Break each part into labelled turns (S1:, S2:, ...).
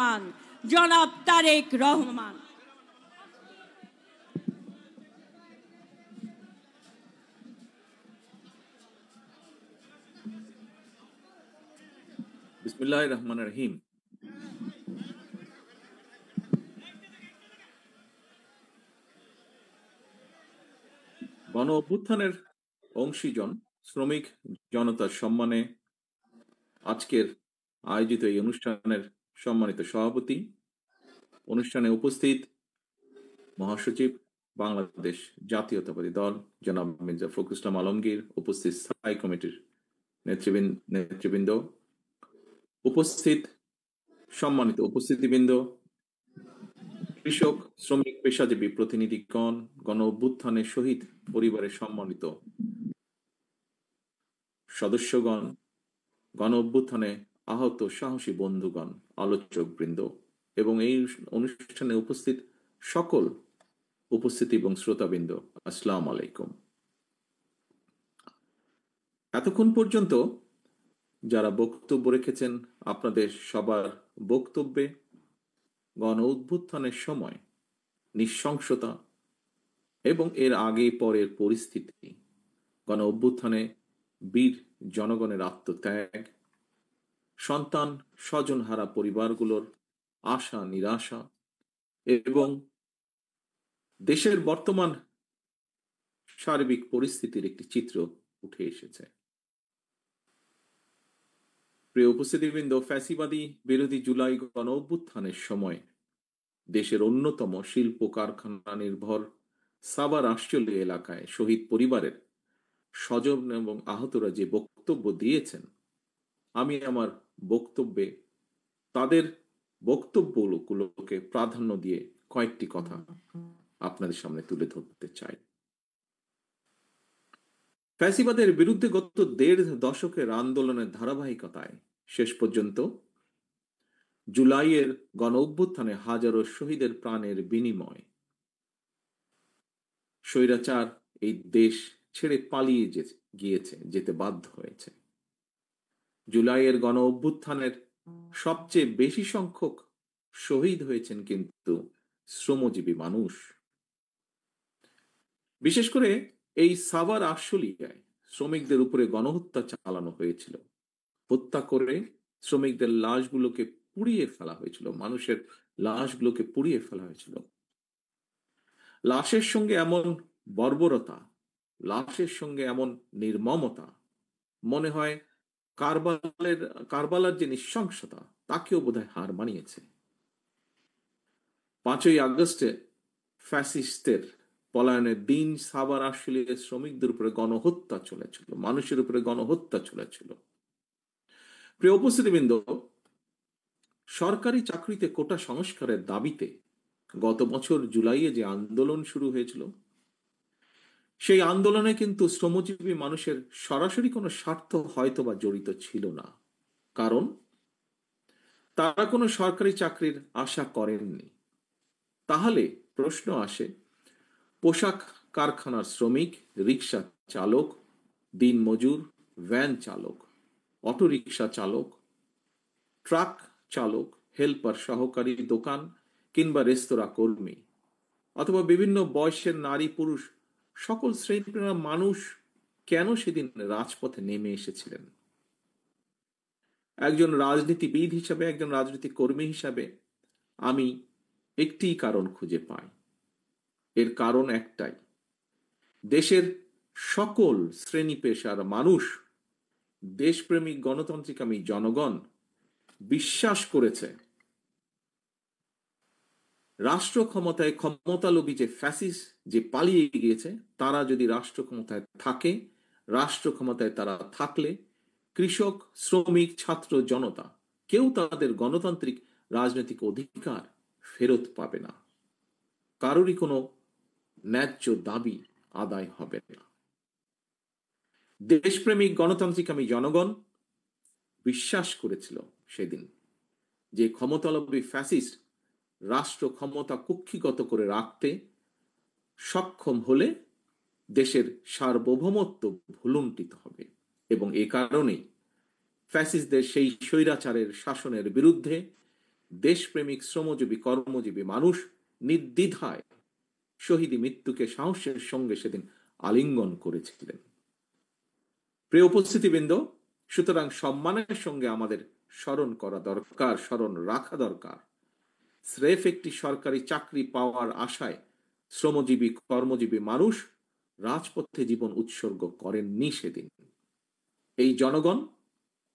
S1: রহমান, জনাব তারেক রহমান।
S2: বিসমিল্লাহির রহমানির রহিম। গণ অভ্যুত্থানের অংশীজন শ্রমিক জনতার সম্মানে আজকের আয়োজিত এই অনুষ্ঠানের সম্মানিত সভাপতি, অনুষ্ঠানে উপস্থিত মহাসচিব, বাংলাদেশ জাতীয়তাবাদী দল জনাব মির্জা ফখরুল ইসলাম আলমগীর, উপস্থিত স্থায়ী কমিটির নেতৃবৃন্দ, উপস্থিত সম্মানিত উপস্থিতিবৃন্দ, কৃষক, শ্রমিক, পেশাজীবী প্রতিনিধিগণ, গণ অভ্যুত্থানের শহীদ পরিবারের সম্মানিত সদস্যগণ, গণ অভ্যুত্থানে আহত সাহসী বন্ধুগণ, আলোচক বৃন্দ এবং এই অনুষ্ঠানে উপস্থিত সকল উপস্থিতি এবং শ্রোতাবৃন্দ, আসসালামু আলাইকুম। এতক্ষণ পর্যন্ত যারা বক্তব্য রেখেছেন, আপনাদের সবার বক্তব্যে গণ অভ্যুত্থানের সময় নৃশংসতা এবং এর আগে পরের পরিস্থিতি, গণ অভ্যুত্থানে বীর জনগণের আত্মত্যাগ, সন্তান স্বজনহারা পরিবারগুলোর আশা নিরাশা এবং দেশের বর্তমান সার্বিক পরিস্থিতির একটি চিত্র উঠে এসেছে। প্রিয় উপস্থিতিবৃন্দ, ফ্যাসিবাদী বিরোধী জুলাই গণ অভ্যুত্থানের সময় দেশের অন্যতম শিল্প কারখানা নির্ভর সাভার আশুলিয়া এলাকায় শহীদ পরিবারের স্বজন এবং আহতরা যে বক্তব্য দিয়েছেন, আমি আমার বক্তব্যে তাদের বক্তব্যগুলোকে প্রাধান্য দিয়ে কয়েকটি কথা আপনাদের সামনে তুলে ধরতে চাই। ফ্যাসিবাদের বিরুদ্ধে গত ১.৫ দশকের আন্দোলনের ধারাবাহিকতায় শেষ পর্যন্ত জুলাইয়ের গণ অভ্যুত্থানে হাজারো শহীদের প্রাণের বিনিময় স্বৈরাচার এই দেশ ছেড়ে পালিয়ে যেতে বাধ্য হয়েছে। জুলাইয়ের গণ অভ্যুত্থানের সবচেয়ে বেশি সংখ্যক শহীদ হয়েছেন কিন্তু শ্রমজীবী মানুষ। বিশেষ করে এই সাভার আশুলিয়ায় শ্রমিকদের উপরে গণহত্যা চালানো হয়েছিল। হত্যা করে শ্রমিকদের লাশগুলোকে পুড়িয়ে ফেলা হয়েছিল, মানুষের লাশগুলোকে পুড়িয়ে ফেলা হয়েছিল। লাশের সঙ্গে এমন বর্বরতা, লাশের সঙ্গে এমন নির্মমতা, মনে হয় কারবালার যে নৃশংসতা তাকেও বোধহয় হার মানিয়েছে। ৫ই আগস্টে ফ্যাসিস্টের পলায়নের দিন সাভার আশুলিয়ার শ্রমিকদের উপরে গণহত্যা চলেছিল, মানুষের উপরে গণহত্যা চলেছিল। প্রিয় উপস্থিতিবৃন্দ, সরকারি চাকরিতে কোটা সংস্কারের দাবিতে গত বছর জুলাইয়ে যে আন্দোলন শুরু হয়েছিল, সেই আন্দোলনে কিন্তু শ্রমজীবী মানুষের সরাসরি কোনো স্বার্থ হয়তোবা জড়িত ছিল না, কারণ তারা কোনো সরকারি চাকরির আশা করেননি। তাহলে প্রশ্ন আসে, পোশাক কারখানার শ্রমিক, রিক্সা চালক, দিনমজুর, ভ্যান চালক, অটোরিক্সা চালক, ট্রাক চালক, হেল্পার, সহকারী, দোকান কিংবা রেস্তোরাঁ কর্মী, অথবা বিভিন্ন বয়সের নারী পুরুষ, সকল শ্রেণীর মানুষ কেন সেদিন রাজপথে নেমে এসেছিলেন? একজন রাজনীতিবিদ হিসাবে, একজন রাজনৈতিক কর্মী হিসাবে আমি একটি কারণ খুঁজে পাই। এর কারণ একটাই, দেশের সকল শ্রেণী পেশার মানুষ, দেশপ্রেমিক গণতান্ত্রিকামী জনগণ বিশ্বাস করেছে রাষ্ট্র ক্ষমতায় ক্ষমতালোভী যে ফ্যাসিস্ট যে পালিয়ে গিয়েছে, তারা যদি রাষ্ট্র ক্ষমতায় থাকে, রাষ্ট্র ক্ষমতায় তারা থাকলে কৃষক, শ্রমিক, ছাত্র, জনতা কেউ তাদের গণতান্ত্রিক রাজনৈতিক অধিকার ফেরত পাবে না, কারোরই কোনো ন্যায্য দাবি আদায় হবে না। দেশপ্রেমিক গণতান্ত্রিকামী জনগণ বিশ্বাস করেছিল সেদিন যে ক্ষমতালোভী ফ্যাসিস্ট রাষ্ট্র ক্ষমতা কুক্ষিগত করে রাখতে সক্ষম হলে দেশের সার্বভৌমত্ব ভুলুণ্ঠিত হবে, এবং এ কারণেই ফ্যাসিস্টদের সেই স্বৈরাচারের শাসনের বিরুদ্ধে দেশপ্রেমিক শ্রমজীবী কর্মজীবী মানুষ নির্দ্বিধায় শহীদ মৃত্যুকে সাহসের সঙ্গে সেদিন আলিঙ্গন করেছিলেন। প্রিয় উপস্থিতিবৃন্দ, সুতরাং সম্মানের সঙ্গে আমাদের স্মরণ করা দরকার, স্মরণ রাখা দরকার, স্রেফ একটি সরকারি চাকরি পাওয়ার আশায় শ্রমজীবী কর্মজীবী মানুষ রাজপথে জীবন উৎসর্গ করেননি সেদিন। এই জনগণ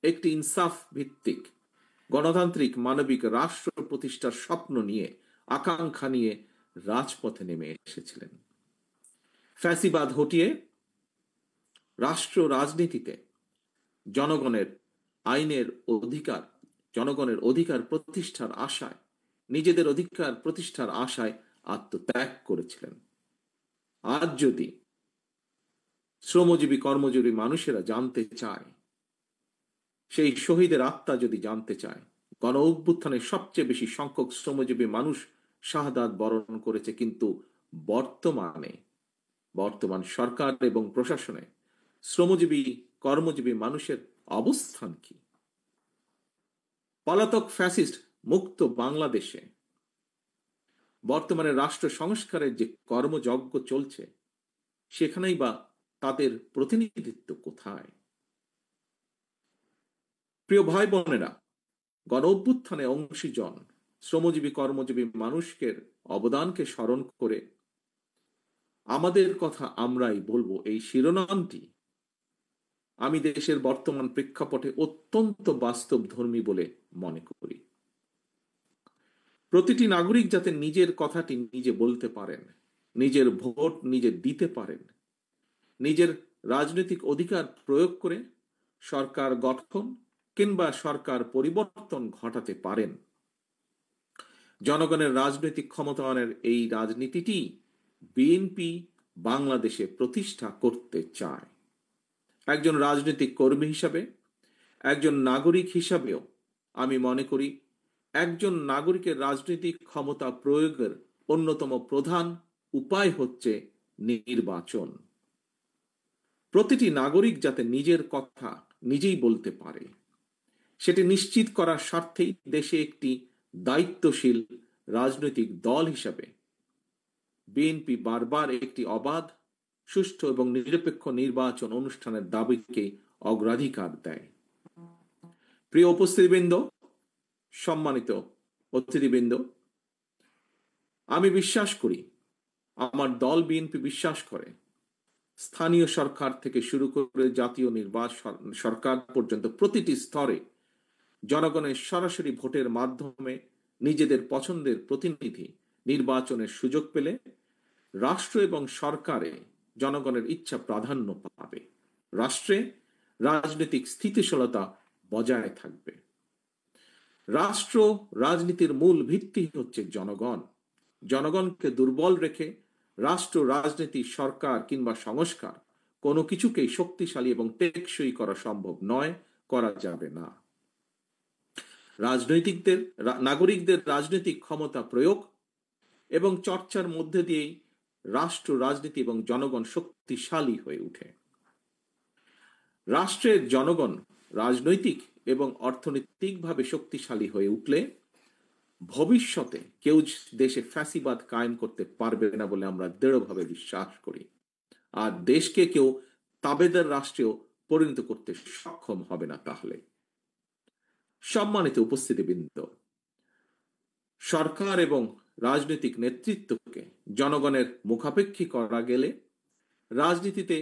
S2: একটি ইনসাফ ভিত্তিক গণতান্ত্রিক মানবিক রাষ্ট্র প্রতিষ্ঠার স্বপ্ন নিয়ে, আকাঙ্ক্ষা নিয়ে রাজপথে নেমে এসেছিলেন। ফ্যাসিবাদ হটিয়ে রাষ্ট্র রাজনীতিতে জনগণের আইনের অধিকার, জনগণের অধিকার প্রতিষ্ঠার আশায়, নিজেদের অধিকার প্রতিষ্ঠার আশায় আত্মত্যাগ করেছিলেন। আজ যদি শ্রমজীবী কর্মজীবী মানুষেরা জানতে চায়, সেই শহীদের আত্মা যদি জানতে চায়, গণ অভ্যুত্থানে সবচেয়ে বেশি সংখ্যক শ্রমজীবী মানুষ শাহাদাত বরণ করেছে, কিন্তু বর্তমান সরকার এবং প্রশাসনে শ্রমজীবী কর্মজীবী মানুষের অবস্থান কি? পলাতক ফ্যাসিস্ট মুক্ত বাংলাদেশে বর্তমানে রাষ্ট্র সংস্কারের যে কর্মযজ্ঞ চলছে, সেখানেই বা তাদের প্রতিনিধিত্ব কোথায়? প্রিয় ভাই বোনেরা, গণ অভ্যুত্থানে অংশীজন শ্রমজীবী কর্মজীবী মানুষের অবদানকে স্মরণ করে আমাদের কথা আমরাই বলবো, এই শিরোনামটি আমি দেশের বর্তমান প্রেক্ষাপটে অত্যন্ত বাস্তবধর্মী বলে মনে করি। প্রতিটি নাগরিক যাতে নিজের কথাটি নিজে বলতে পারেন, নিজের ভোট নিজে দিতে পারেন, নিজের রাজনৈতিক অধিকার প্রয়োগ করে সরকার গঠন কিংবা সরকার পরিবর্তন ঘটাতে পারেন। জনগণের রাজনৈতিক ক্ষমতায়নের এই রাজনীতিটি বিএনপি বাংলাদেশে প্রতিষ্ঠা করতে চায়। একজন রাজনৈতিক কর্মী হিসাবে, একজন নাগরিক হিসাবেও আমি মনে করি একজন নাগরিকের রাজনৈতিক ক্ষমতা প্রয়োগের অন্যতম প্রধান উপায় হচ্ছে নির্বাচন। প্রতিটি নাগরিক যাতে নিজের কথা নিজেই বলতে পারে, সেটি নিশ্চিত করার স্বার্থেই দেশে একটি দায়িত্বশীল রাজনৈতিক দল হিসাবে বিএনপি বারবার একটি অবাধ, সুষ্ঠু এবং নিরপেক্ষ নির্বাচন অনুষ্ঠানের দাবিকে অগ্রাধিকার দেয়। প্রিয় উপস্থিতিবৃন্দ, সম্মানিত অতিথিবৃন্দ, আমি বিশ্বাস করি, আমার দল বিএনপি বিশ্বাস করে, স্থানীয় সরকার থেকে শুরু করে জাতীয় নির্বাচন সরকার পর্যন্ত প্রতিটি স্তরে জনগণের সরাসরি ভোটের মাধ্যমে নিজেদের পছন্দের প্রতিনিধি নির্বাচনের সুযোগ পেলে রাষ্ট্র এবং সরকারে জনগণের ইচ্ছা প্রাধান্য পাবে, রাষ্ট্রে রাজনৈতিক স্থিতিশীলতা বজায় থাকবে। রাষ্ট্র রাজনীতির মূল ভিত্তি হচ্ছে জনগণ। জনগণকে দুর্বল রেখে রাষ্ট্র রাজনীতি, সরকার কিংবা সংস্কার কোনো কিছুকেই শক্তিশালী এবং টেকসই করা সম্ভব নয়, করা যাবে না। নাগরিকদের রাজনৈতিক ক্ষমতা প্রয়োগ এবং চর্চার মধ্যে দিয়েই রাষ্ট্র রাজনীতি এবং জনগণ শক্তিশালী হয়ে ওঠে। রাষ্ট্রের জনগণ রাজনৈতিক এবং অর্থনৈতিকভাবে শক্তিশালী হয়ে উঠলে ভবিষ্যতে কেউ দেশে ফ্যাসিবাদ কায়েম করতে পারবে না বলে আমরা দৃঢ়ভাবে বিশ্বাস করি। আর দেশকে কেউ তাবেদার রাষ্ট্রেও পরিণত করতে সক্ষম হবে না। তাহলে সম্মানিত উপস্থিতিবৃন্দ, সরকার এবং রাজনৈতিক নেতৃত্বকে জনগণের মুখাপেক্ষী করা গেলে রাজনীতিতে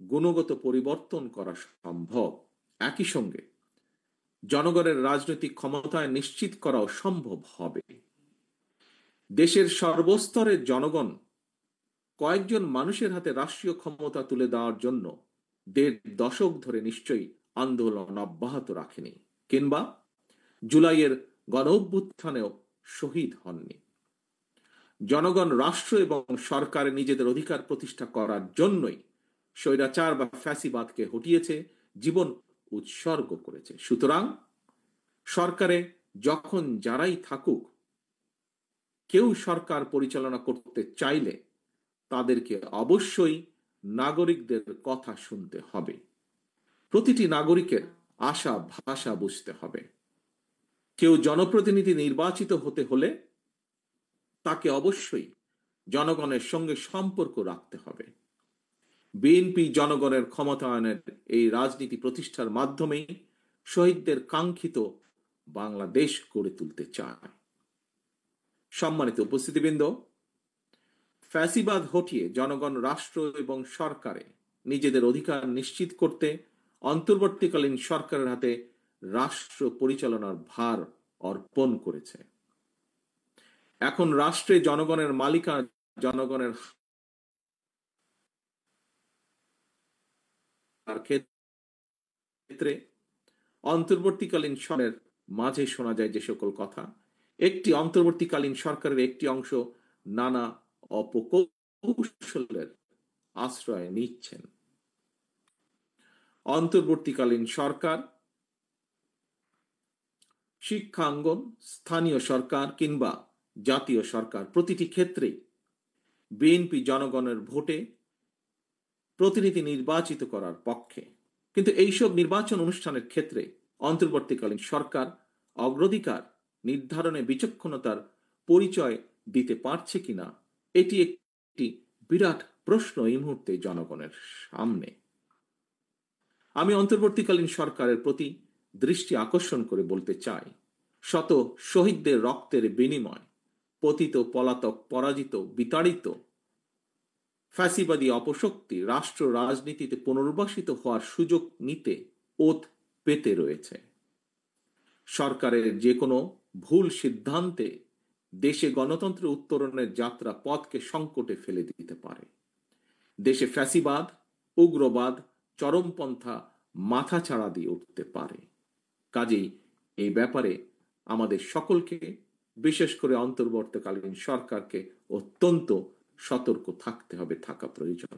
S2: গুণগত পরিবর্তন করা সম্ভব। একই সঙ্গে জনগণের রাজনৈতিক ক্ষমতায় নিশ্চিত করাও সম্ভব হবে। দেশের সর্বস্তরের জনগণ কয়েকজন মানুষের হাতে রাষ্ট্রীয় ক্ষমতা তুলে দেওয়ার জন্য ১.৫ দশক ধরে নিশ্চয়ই আন্দোলন অব্যাহত রাখেনি, কিংবা জুলাইয়ের গণ অভ্যুত্থানেও শহীদ হননি। জনগণ রাষ্ট্র এবং সরকারে নিজেদের অধিকার প্রতিষ্ঠা করার জন্যই স্বৈরাচার বা ফ্যাসিবাদকে হটিয়েছে, জীবন উৎসর্গ করেছে। সুতরাং সরকারে যখন যারাই থাকুক, কেউ সরকার পরিচালনা করতে চাইলে তাদেরকে অবশ্যই নাগরিকদের কথা শুনতে হবে, প্রতিটি নাগরিকের আশা ভাষা বুঝতে হবে। কেউ জনপ্রতিনিধি নির্বাচিত হতে হলে তাকে অবশ্যই জনগণের সঙ্গে সম্পর্ক রাখতে হবে। বিএনপি জনগণের ক্ষমতায়নের এই রাজনীতি প্রতিষ্ঠার মাধ্যমেই শহীদদের কাঙ্ক্ষিত বাংলাদেশ গড়ে তুলতে চায়। সম্মানিত উপস্থিতিবৃন্দ, ফ্যাসিবাদ হটিয়ে জনগণ রাষ্ট্র এবং সরকারে নিজেদের অধিকার নিশ্চিত করতে অন্তর্বর্তীকালীন সরকারের হাতে রাষ্ট্র পরিচালনার ভার অর্পণ করেছে। এখন রাষ্ট্রে জনগণের মালিকানা জনগণের ক্ষেত্রে অন্তর্বর্তীকালীন সরকারের মাঝে শোনা যায় যে সকল কথা, একটি অন্তর্বর্তীকালীন সরকারের একটি অংশ নানা অপকৌশলের আশ্রয় নিচ্ছেন। অন্তর্বর্তীকালীন সরকার শিক্ষাঙ্গন, স্থানীয় সরকার কিংবা জাতীয় সরকার, প্রতিটি ক্ষেত্রেই বিএনপি জনগণের ভোটে প্রতিনিধি নির্বাচিত করার পক্ষে। কিন্তু এইসব নির্বাচন অনুষ্ঠানের ক্ষেত্রে অন্তর্বর্তীকালীন সরকার অগ্রাধিকার নির্ধারণে বিচক্ষণতার পরিচয় দিতে পারছে কিনা, এটি একটি বিরাট প্রশ্ন এই মুহূর্তে জনগণের সামনে। আমি অন্তর্বর্তীকালীন সরকারের প্রতি দৃষ্টি আকর্ষণ করে বলতে চাই, শত শহীদদের রক্তের বিনিময় পতিত, পলাতক, পরাজিত, বিতাড়িত ফ্যাসিবাদী অপশক্তি রাষ্ট্র রাজনীতিতে পুনর্বাসিত হওয়ার সুযোগ নিতে ওত পেতে রয়েছে। সরকারের যে কোনো ভুল সিদ্ধান্তে দেশে গণতন্ত্র উত্তরণের যাত্রা পথকে সংকটে ফেলে দিতে পারে। দেশে ফ্যাসিবাদ, উগ্রবাদ, চরমপন্থা মাথাচাড়া দিয়ে উঠতে পারে। কাজেই এই ব্যাপারে আমাদের সকলকে, বিশেষ করে অন্তর্বর্তীকালীন সরকারকে অত্যন্ত সতর্ক থাকতে হবে, থাকা প্রয়োজন।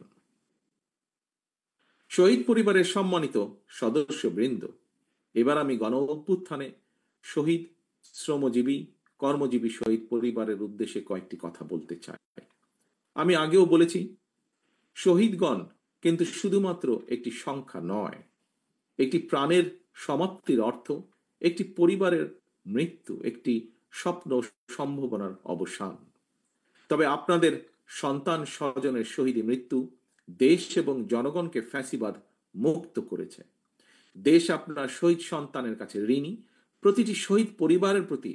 S2: শহীদ পরিবারের সম্মানিত সদস্যবৃন্দ, এবার আমি গণ অভ্যুত্থানে শহীদ, শ্রমজীবী, কর্মজীবী শহীদ পরিবারের উদ্দেশ্যে কয়েকটি কথা বলতে চাই। আমি আগেও বলেছি, শহীদগণ কিন্তু শুধুমাত্র একটি সংখ্যা নয়, একটি প্রাণের সমাপ্তির অর্থ, একটি পরিবারের মৃত্যু, একটি স্বপ্ন সম্ভাবনার অবসান। তবে আপনাদের সন্তান স্বজনের শহীদী মৃত্যু দেশ এবং জনগণকে ফ্যাসিবাদ মুক্ত করেছে। দেশ আপনার শহীদ সন্তানের কাছে ঋণী। প্রতিটি শহীদ পরিবারের প্রতি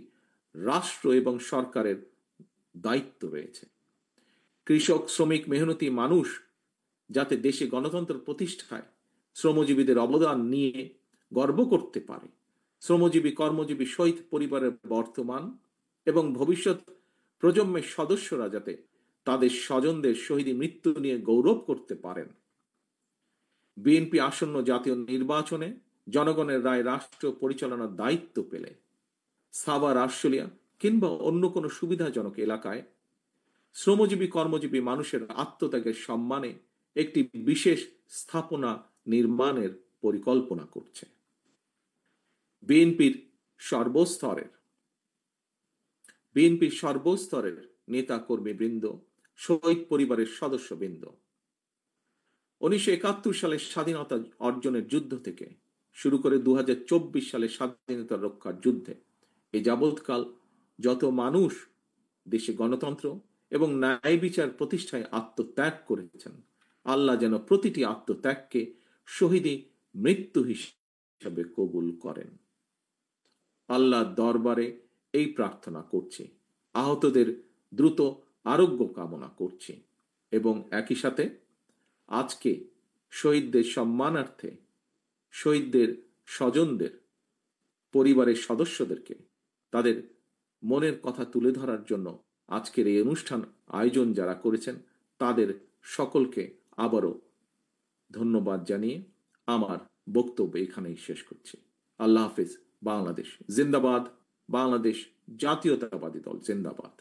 S2: রাষ্ট্র এবং সরকারের দায়িত্ব রয়েছে। কৃষক, শ্রমিক, মেহনতি মানুষ যাতে দেশে গণতন্ত্র প্রতিষ্ঠায় শ্রমজীবীদের অবদান নিয়ে গর্ব করতে পারে, শ্রমজীবী, কর্মজীবী শহীদ পরিবারের বর্তমান এবং ভবিষ্যৎ প্রজন্মের সদস্যরা যাতে তাদের স্বজনদের শহীদী মৃত্যু নিয়ে গৌরব করতে পারেন। বিএনপি আসন্ন জাতীয় নির্বাচনে জনগণের রায় রাষ্ট্র পরিচালনার দায়িত্ব পেলে সাভার, আশুলিয়া কিংবা অন্য কোনো সুবিধাজনক এলাকায় শ্রমজীবী, কর্মজীবী মানুষের আত্মত্যাগের সম্মানে একটি বিশেষ স্থাপনা নির্মাণের পরিকল্পনা করছে। বিএনপির সর্বস্তরের নেতা কর্মীবৃন্দ, শহীদ পরিবারের সদস্যবৃন্দ 1971 সালে স্বাধীনতা অর্জনের যুদ্ধ থেকে শুরু করে 2024 সালে স্বাধীনতা রক্ষার যুদ্ধে এ যাবৎকাল যত মানুষ দেশে গণতন্ত্র এবং ন্যায় বিচার প্রতিষ্ঠায় আত্মত্যাগ করেছেন, আল্লাহ যেন প্রতিটি আত্মত্যাগকে শহীদী মৃত্যু হিসাবে কবুল করেন। আল্লাহর দরবারে এই প্রার্থনা করছি, আহতদের দ্রুত আরোগ্য কামনা করছি এবং একই সাথে আজকে শহীদদের সম্মানার্থে শহীদদের স্বজনদের পরিবারের সদস্যদেরকে তাদের মনের কথা তুলে ধরার জন্য আজকের এই অনুষ্ঠান আয়োজন যারা করেছেন তাদের সকলকে আবারও ধন্যবাদ জানিয়ে আমার বক্তব্য এখানেই শেষ করছি। আল্লাহ হাফিজ। বাংলাদেশ জিন্দাবাদ। বাংলাদেশ জাতীয়তাবাদী দল জিন্দাবাদ।